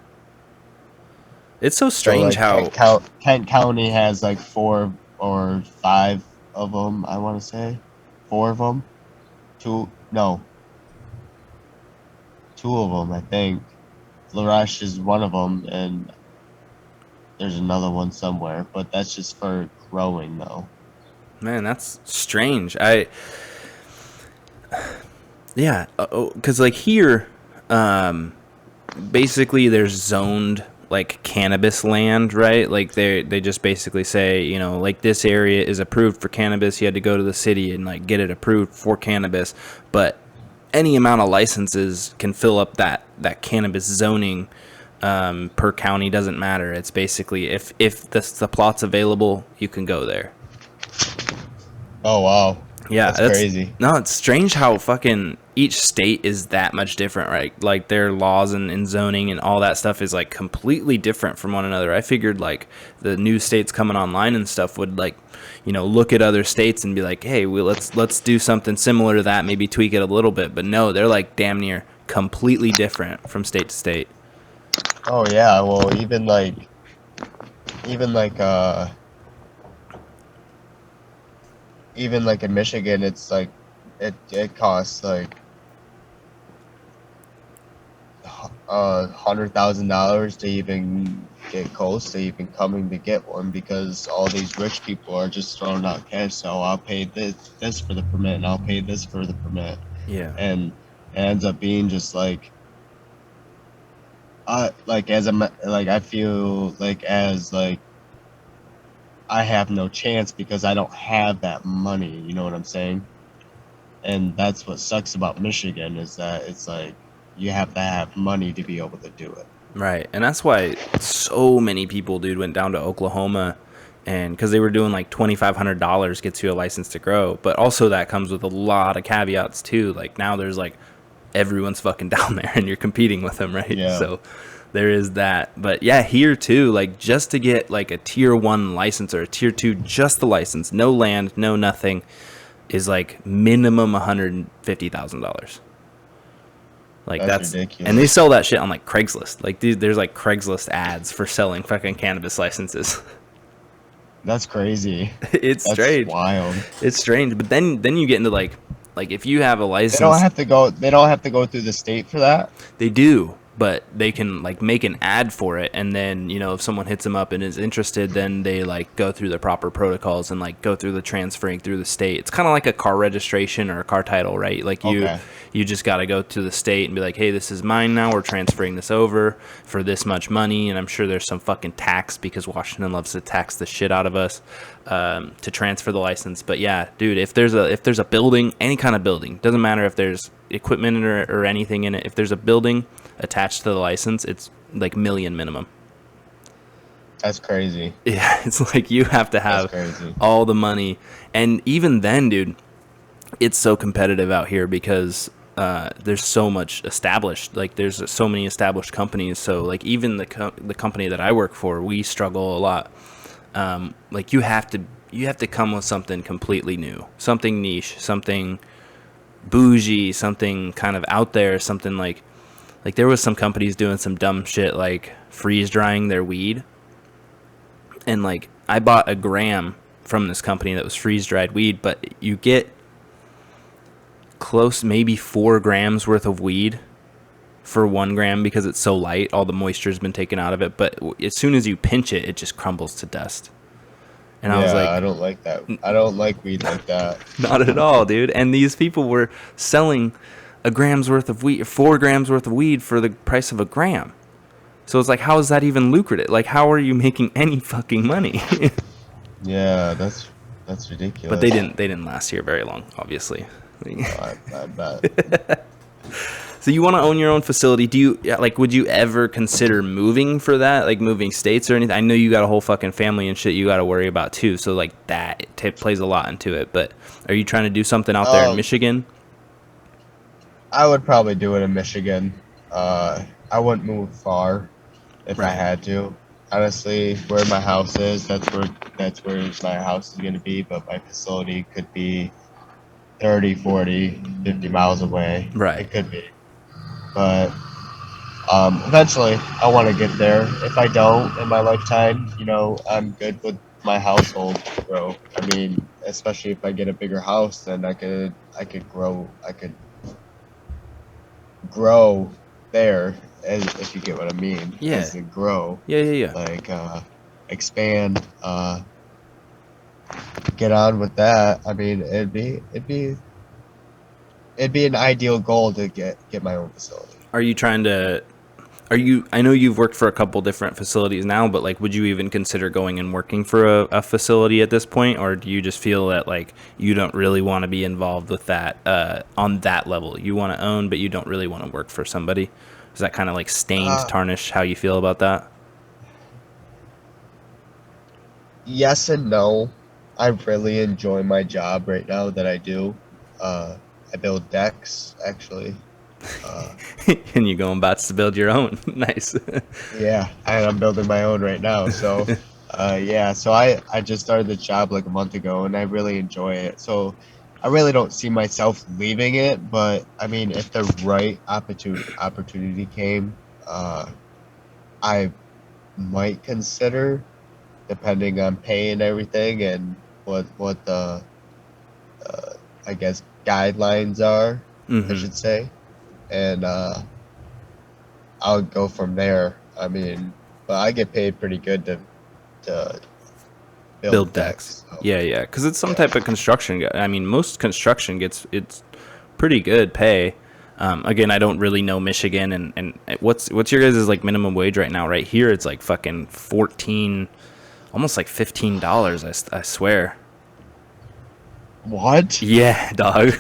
It's so So strange like how Kent County has like 4 or 5 of them, I want to say. 4 of them. Two, no, 2 of them, I think. Laresh is one of them, and there's another one somewhere, but that's just for growing though. man, that's strange. I Yeah, because like here, basically there's zoned like cannabis land, right? Like they just basically say, you know, like this area is approved for cannabis. You had to go to the city and like get it approved for cannabis, but any amount of licenses can fill up that cannabis zoning per county. Doesn't matter. It's basically if the plot's available, you can go there. Oh wow, Yeah, that's crazy. no, it's strange how fucking each state is that much different, right? Like their laws and zoning and all that stuff is like completely different from one another. I figured like the new states coming online and stuff would like, you know, look at other states and be like, hey, let's do something similar to that, maybe tweak it a little bit. But no, they're like damn near completely different from state to state. Oh yeah, well even like even like in Michigan, it's like it costs like $100,000 to even get close to even coming to get one because all these rich people are just throwing out cash. So I'll pay this for the permit, and I'll pay this for the permit, Yeah. and it ends up being just like as a like I feel like as like I have no chance because I don't have that money. You know what I'm saying? And that's what sucks about Michigan is that it's like you have to have money to be able to do it. Right. And that's why so many people, dude, went down to Oklahoma and because they were doing like $2,500 gets you a license to grow. But also that comes with a lot of caveats too. Like now there's like everyone's fucking down there and you're competing with them, right? Yeah. So there is that. But yeah, here too, like just to get like a tier 1 license or a tier 2, just the license, no land, no nothing, is like minimum $150,000. Like that's ridiculous. and they sell that shit on like Craigslist. Like there's like Craigslist ads for selling fucking cannabis licenses. That's crazy. It's That's strange. wild. It's strange. But then you get into like if you have a license, They don't have to go. They don't have to go through the state for that. they do, but they can like make an ad for it, and then you know if someone hits them up and is interested, then they like go through the proper protocols and like go through the transferring through the state. It's kind of like a car registration or a car title, right? Like Okay. you just got to go to the state and be like, hey, this is mine now. We're transferring this over for this much money, and I'm sure there's some fucking tax because Washington loves to tax the shit out of us to transfer the license. But yeah, dude, if there's a building, any kind of building, doesn't matter if there's equipment or anything in it. If there's a building attached to the license, it's like million minimum. That's crazy. Yeah, it's like you have to have That's crazy. all the money, and even then, dude, it's so competitive out here because there's so much established. Like there's so many established companies. So like even the company that I work for, we struggle a lot. Like you have to come with something completely new, something niche, something bougie, something kind of out there, something like there was some companies doing some dumb shit like freeze drying their weed, and like I bought a gram from this company that was freeze dried weed, but you get close maybe 4 grams worth of weed for 1 gram because it's so light, all the moisture's been taken out of it, but as soon as you pinch it, it just crumbles to dust. And I was like, I don't like that. I don't like weed like that. not at all, dude. And these people were selling a gram's worth of weed, 4 grams worth of weed for the price of a gram. So it's like, how is that even lucrative? Like, how are you making any fucking money? Yeah, that's ridiculous. But they didn't last here very long, obviously. I bet. So you want to own your own facility? Do you like? Would you ever consider moving for that? Like moving states or anything? I know you got a whole fucking family and shit you got to worry about too. So like that plays a lot into it. But are you trying to do something out there in Michigan? I would probably do it in Michigan. I wouldn't move far if I had to. Honestly, where my house is, that's where my house is going to be. But my facility could be 30, 40, 50 miles away. Right. It could be. But eventually, I want to get there. If I don't in my lifetime, I'm good with my household grow. I mean, especially if I get a bigger house, then I could grow. I could grow there, if you get what I mean. Yeah. As in grow. Yeah. Like expand. Get on with that. I mean, it'd be an ideal goal to get my own facility. Are you trying to? I know you've worked for a couple different facilities now, but like, would you even consider going and working for a facility at this point, or do you just feel that like you don't really want to be involved with that on that level? You want to own, but you don't really want to work for somebody. Does that kind of like stained, Uh, tarnish how you feel about that? yes and no. I really enjoy my job right now that I do. Uh, I build decks, actually. Uh, And you going about to build your own? Nice. yeah, and I'm building my own right now. So, yeah, so I just started the job like a month ago, and I really enjoy it. So, I really don't see myself leaving it, but I mean, if the right opportunity came, I might consider, depending on pay and everything, and what the I guess guidelines are, I Hmm. should say, and I'll go from there. I mean, but I get paid pretty good to Build build decks. decks. So Yeah, yeah, because it's some yeah, type of construction. I mean, most construction gets it's pretty good pay. Again, I don't really know Michigan, and what's your guys' like minimum wage right now? Right here, it's like fucking 14, almost like $15. I swear. what? Yeah, dog.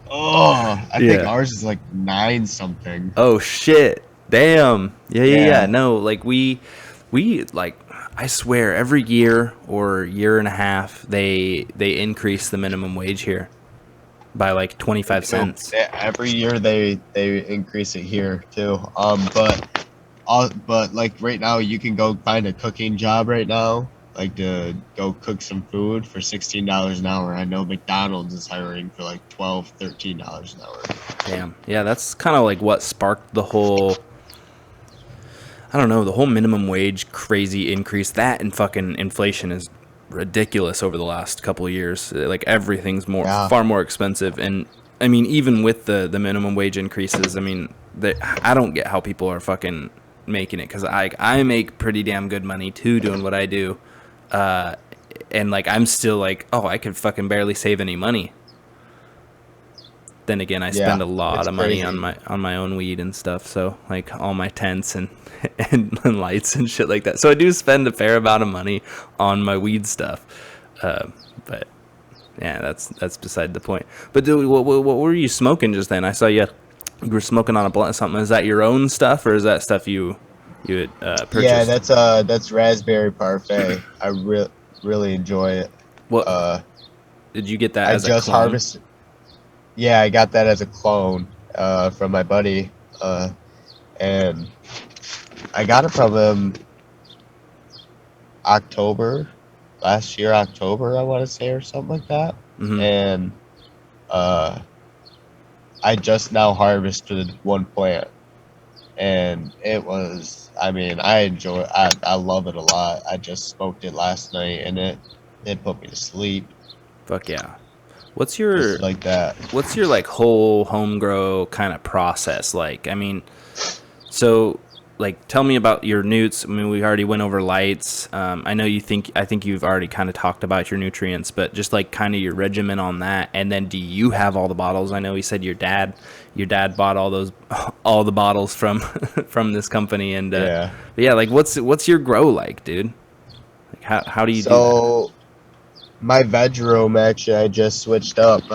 Oh, I think Yeah. ours is like nine something. Oh shit. Damn. Yeah, yeah, yeah. Yeah, No, like we like I swear every year or year and a half they increase the minimum wage here by like they 25 do. cents. Every year they increase it here too. But like right now, you can go find a cooking job right now, like to go cook some food for $16 an hour. I know McDonald's is hiring for like 12, $13 an hour. Damn. Yeah, that's kind of like what sparked the whole I don't know, the whole minimum wage crazy increase. That and fucking inflation is ridiculous over the last couple of years. Like everything's more Yeah, far more expensive, and I mean even with the minimum wage increases, I mean I don't get how people are fucking making it because I make pretty damn good money too doing what I do, uh, and like I'm still like oh I could fucking barely save any money. Then again, I spend yeah, a lot it's of money crazy. on my own weed and stuff. So like all my tents and, and lights and shit like that. So I do spend a fair amount of money on my weed stuff. Uh, but yeah, that's beside the point. But dude, what were you smoking just then? I saw you were smoking on a blunt or something. Is that your own stuff or is that stuff you had Yeah, purchased? that's raspberry parfait. I really enjoy it. What Uh, did you get that I as a just clone? harvested. Yeah, I got that as a clone from my buddy, and I got it from him October last year, October I want to say or something like that. Mm-hmm. And uh, I just now harvested one plant, and it was. I mean, I love it a lot. I just smoked it last night, and it put me to sleep Fuck yeah. What's just your like that. what's your like whole home grow kind of process like? I mean, so like tell me about your newts. I mean, we already went over lights. I know I think you've already kind of talked about your nutrients, but just like kind of your regimen on that. And then do you have all the bottles? I know you said your dad bought all those all the bottles from from this company and Yeah. but yeah, like what's your grow like, dude? Like how do you do that? So my veg room actually, I just switched up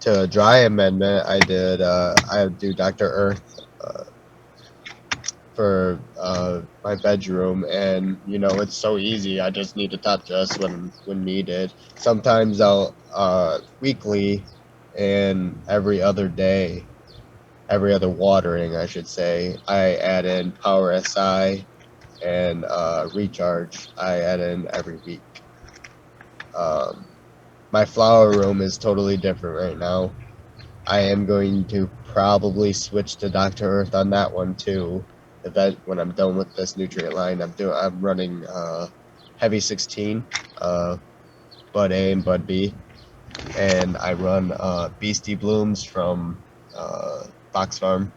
to a dry amendment. I do Dr. Earth for my bedroom, and it's so easy. I just need to touch us when needed. Sometimes I'll weekly and every other day, every other watering, I should say, I add in Power SI and Recharge. I add in every week. Um, my flower room is totally different right now. I am going to probably switch to Dr. Earth on that one too. When I'm done with this nutrient line, I'm running heavy 16, uh, Bud A and Bud B, and I run Beastie Blooms from Fox Farm,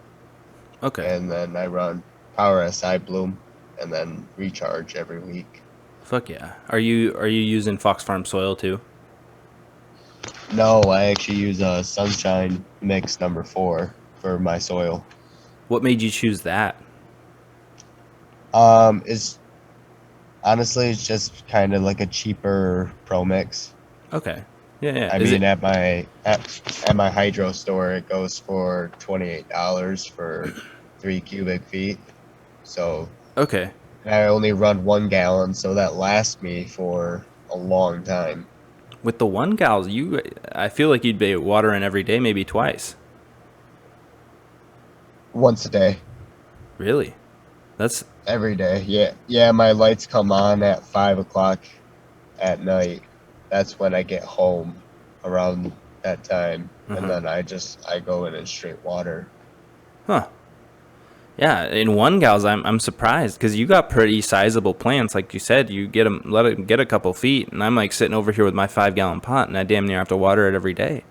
Okay. and then I run Power SI Bloom, and then Recharge every week. Fuck yeah. Are you using Fox Farm soil too? No, I actually use a Sunshine Mix number 4 for my soil. What made you choose that? Is honestly it's just kind of like a cheaper Pro Mix. Okay. Yeah, yeah. I Is mean, it at my hydro store, it goes for $28 for 3 cubic feet. So okay? and I only run 1 gallon, so that lasts me for a long time. With the 1 gals, I feel like you'd be watering every day, maybe twice. Once a day, Really? That's every day. Yeah, yeah. My lights come on at 5 o'clock at night. That's when I get home around that time, and then I go in and straight water. huh. Yeah, in 1 gals, I'm surprised because you got pretty sizable plants, like you said. You get them, let it get a couple feet, and I'm like sitting over here with my 5 gallon pot, and I damn near have to water it every day.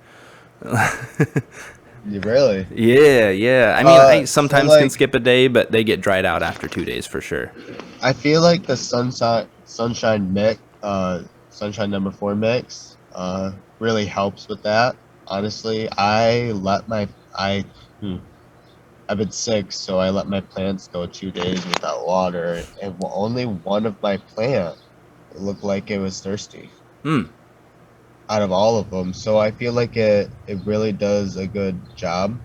You really? Yeah, yeah. I mean, I So sometimes can like skip a day, but they get dried out after 2 days for sure. I feel like the sunshine number four mix, really helps with that. Honestly, hmm, I've been sick, so I let my plants go 2 days without water, and only one of my plant looked like it was thirsty Hmm. out of all of them. So I feel like it really does a good job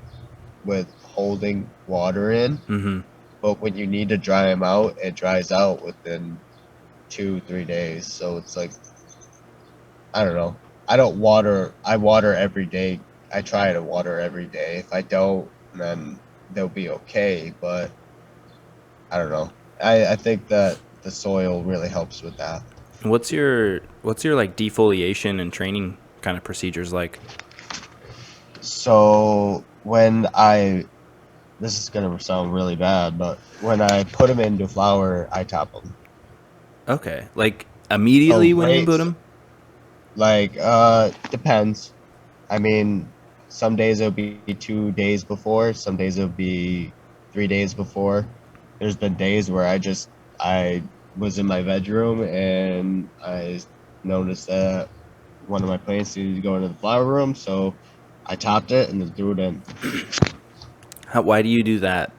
with holding water in. Mm-hmm. But when you need to dry them out, it dries out within 2 3 days. So it's like I don't know. I don't water. I water every day. I try to water every day. If I don't, then they'll be okay. But I don't know. I think that the soil really helps with that. What's your like defoliation and training kind of procedures like? So when I this is gonna sound really bad, but when I put them into flour, I top them. Okay, like So immediately when you right, boot them. like depends. I mean, some days it'll be 2 days before, some days it'll be 3 days before. There's been days where I was in my bedroom and I noticed that one of my plants needed to go into the flower room, so I topped it and then threw it in. Why do you do that?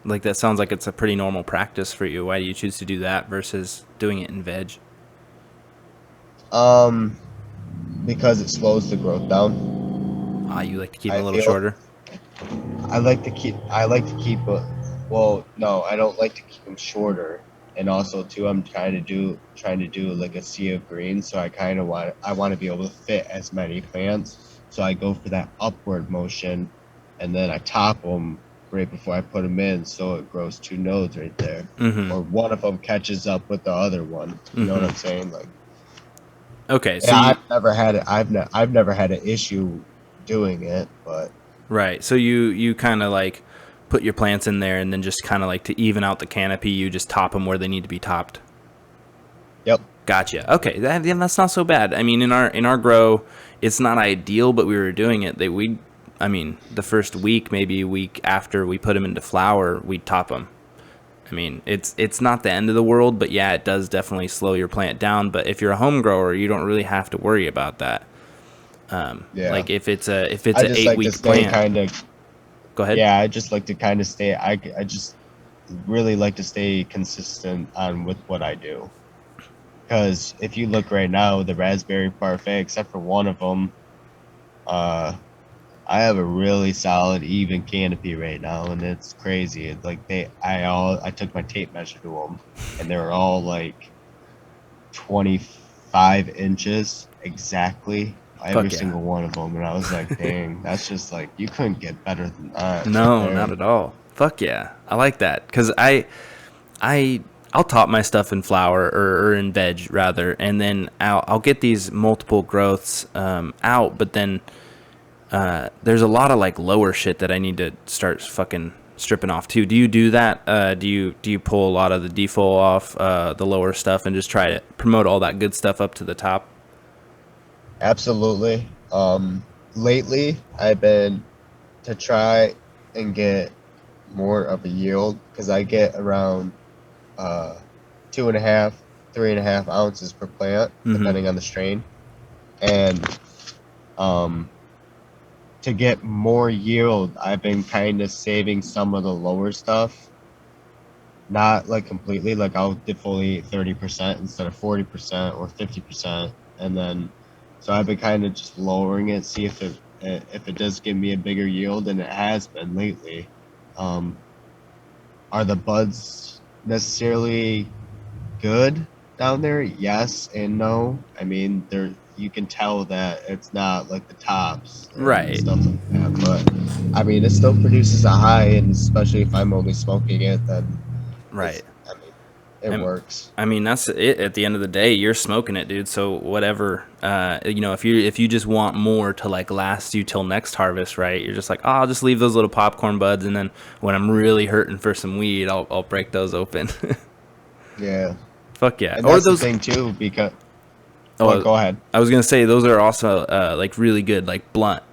Like that sounds like it's a pretty normal practice for you. Why do you choose to do that versus doing it in veg? Um, because it slows the growth down. Ah, you like to keep them I a little feel shorter. I like to keep well, no, I don't like to keep them shorter. And also too, I'm trying to do like a sea of green, so I want to be able to fit as many plants. So I go for that upward motion, and then I top them right before I put them in, so it grows two nodes right there, or one of them catches up with the other one. You know what I'm saying? Like, Okay, so yeah, you I've never had an issue doing it, but right. So you kind of like put your plants in there and then just kind of like to even out the canopy, you just top them where they need to be topped. yep. Gotcha. Okay, yeah, that's not so bad. I mean, in our grow, it's not ideal, but we were doing it. I mean, the first week, maybe a week after we put them into flower, we'd top them. I mean, it's not the end of the world, but yeah, it does definitely slow your plant down. But if you're a home grower, you don't really have to worry about that. Yeah. Like if it's I a just eight like to week stay plant, kind of, go ahead. yeah, I just like to kind of stay, I just really like to stay consistent on with what I do. Because if you look right now, the raspberry parfait, except for one of them, uh, I have a really solid, even canopy right now, and it's crazy. It's like I took my tape measure to them, and they were all like 25 inches exactly, every Fuck yeah. single one of them, and I was like, dang, that's just like you couldn't get better than that right No, not there. at all. Fuck yeah, I like that because I I'll top my stuff in flour or in veg rather, and then I'll get these multiple growths out, but then there's a lot of like lower shit that I need to start fucking stripping off too. Do you do that? Do you pull a lot of the defol off the lower stuff and just try to promote all that good stuff up to the top? Absolutely. Lately, I've been to try and get more of a yield because I get around uh 2.5, 3.5 ounces per plant, depending on the strain. And um to get more yield, I've been kind of saving some of the lower stuff. Not like completely, like I'll defoliate 30% instead of 40% or 50%. And then, so I've been kind of just lowering it, see if it does give me a bigger yield, and it has been lately. Um, are the buds necessarily good down there? Yes and no. I mean, there you can tell that it's not like the tops and Right. stuff like that, but I mean, it still produces a high, and especially if I'm only smoking it, then Right. it's I mean, it And works. I mean, that's it. At the end of the day, you're smoking it, dude. So whatever, if you just want more to like last you till next harvest, right? You're just like, oh, I'll just leave those little popcorn buds, and then when I'm really hurting for some weed, I'll break those open. Yeah, Fuck yeah. and Or that's the those. thing too, because what? Oh, Go ahead. I was gonna say those are also like really good, like blunt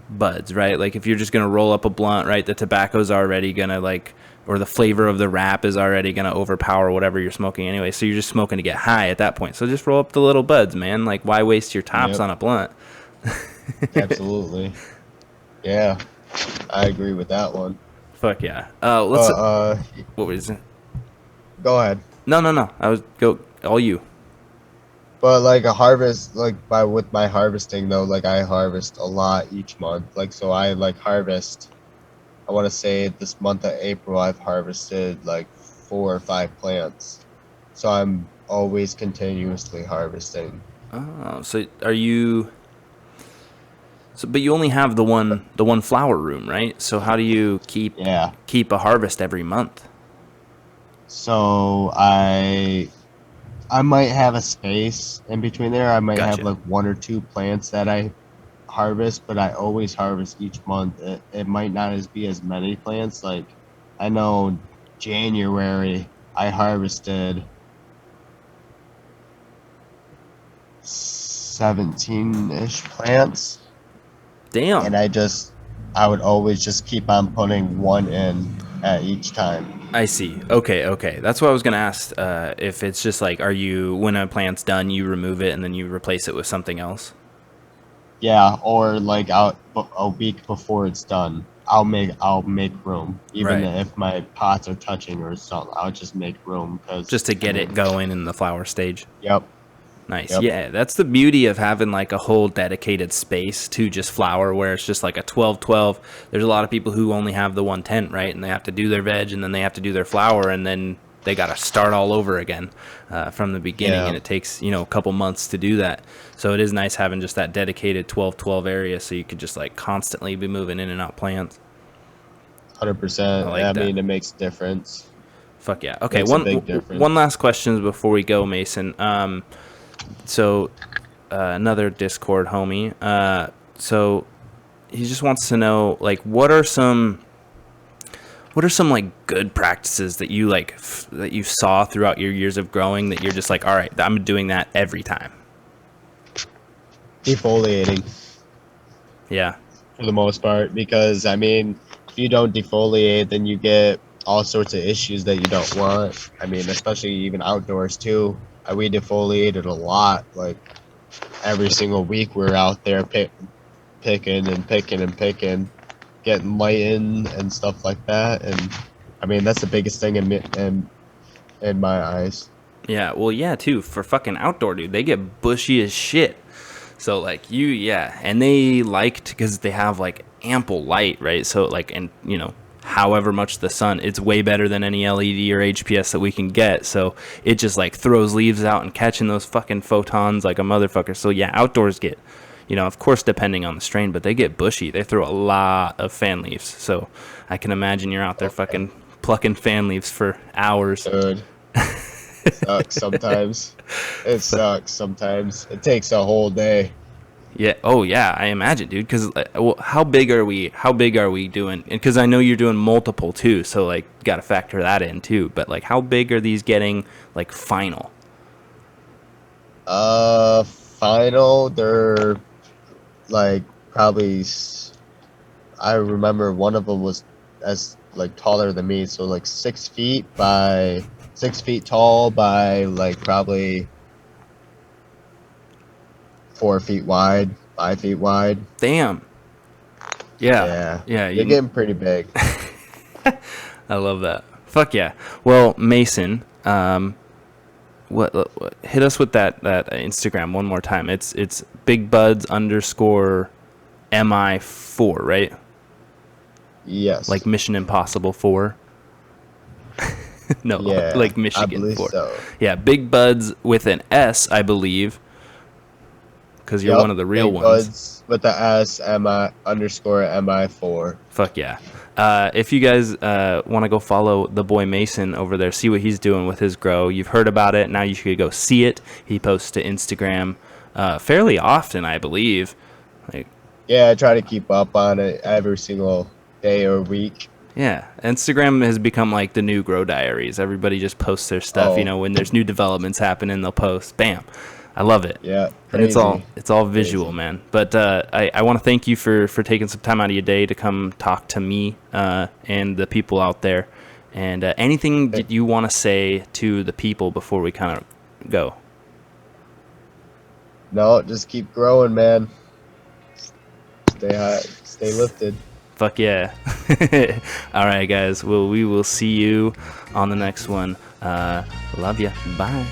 buds, right? Like if you're just gonna roll up a blunt, right? The tobacco's already gonna like, or the flavor of the wrap is already gonna overpower whatever you're smoking anyway. So you're just smoking to get high at that point. So just roll up the little buds, man. Like why waste your tops Yep, on a blunt? absolutely. Yeah, I agree with that one. Fuck yeah. Let's. But What was it? go ahead. No, no, no. I was go all you. But like a harvest, like by with my harvesting though, like I harvest a lot each month. Like so, I like harvest. I want to say this month of April, I've harvested like 4 or 5 plants. So I'm always continuously harvesting. Oh, so are you? So, but you only have the one flower room, right? So how do you Yeah. keep a harvest every month? So I might have a space in between there. I might have Gotcha. like 1 or 2 plants that I harvest, but I always harvest each month. It might not as be as many plants. Like I know January I harvested 17-ish plants, Damn. and I would always just keep on putting one in at each time. I see. Okay, okay. That's what I was gonna ask. If it's just like, are you when a plant's done, you remove it and then you replace it with something else? Yeah, or like a week before it's done, I'll make room, even Right. if my pots are touching or something. I'll just make room because Just to I get it mean, going in the flower stage. yep, Nice. yep, Yeah, that's the beauty of having like a whole dedicated space to just flower where it's just like a 12-12. There's a lot of people who only have the one tent, right? And they have to do their veg and then they have to do their flower and then they got to start all over again from the beginning. yeah, And it takes, a couple months to do that. So it is nice having just that dedicated 12-12 area so you could just like constantly be moving in and out plants. I 100%. like I that. mean, it makes a difference. Fuck yeah. Okay, Makes a one big one difference. last question before we go, Mason. So another Discord homie. So he just wants to know, like, what are some like good practices that you like that you saw throughout your years of growing that you're just like, all right, I'm doing that every time. Defoliating Yeah. for the most part, because I mean, if you don't defoliate, then you get all sorts of issues that you don't want. I mean, especially even outdoors too. We defoliated a lot, like every single week we're out there picking and picking and picking, getting lightened and stuff like that. And I mean, that's the biggest thing in my eyes. Yeah. Well, yeah, too. For fucking outdoor, dude, they get bushy as shit. So like yeah, and they liked because they have like ample light, right? So like, and however much the sun, it's way better than any LED or HPS that we can get. So it just like throws leaves out and catching those fucking photons like a motherfucker. So yeah, outdoors get, of course depending on the strain, but they get bushy. They throw a lot of fan leaves. So I can imagine you're out there Okay. fucking plucking fan leaves for hours. Dude, sucks sometimes. It sucks sometimes. It takes a whole day. Yeah. Oh, yeah. I imagine, dude. Because well, how big are we? How big are we doing? Because I know you're doing multiple too, so like, got to factor that in too. But like, how big are these getting? Like final? Final, they're like probably. I remember one of them was as like taller than me, so like 6 feet by 6 feet tall by like probably 4 feet wide, 5 feet wide. Damn. Yeah, Yeah, yeah. you're getting pretty big. I love that. Fuck yeah. Well, Mason, what hit us with that Instagram one more time. It's Big Buds underscore MI4, right? Like Yes. Mission Impossible 4. No, Yeah, like I Michigan believe 4. so. Yeah, Big Buds with an S, I believe, because you're one Yep. of the real Big ones. Buds with the S MI underscore MI4. Fuck yeah. If you guys want to go follow the boy Mason over there, see what he's doing with his grow. You've heard about it. Now you should go see it. He posts to Instagram fairly often, I believe. Like, Yeah, I try to keep up on it every single day or week. yeah, Instagram has become like the new grow diaries. Everybody just posts their stuff. You Oh, know, when there's new developments happening, they'll post. Bam. I love it. yeah, And crazy. it's all visual, Crazy. man. But I want to thank you for taking some time out of your day to come talk to me and the people out there. And anything that you want to say to the people before we kind of go? No, just keep growing, man. Stay high, stay lifted. Fuck yeah. All right, guys. Well, we will see you on the next one. Love ya. Bye.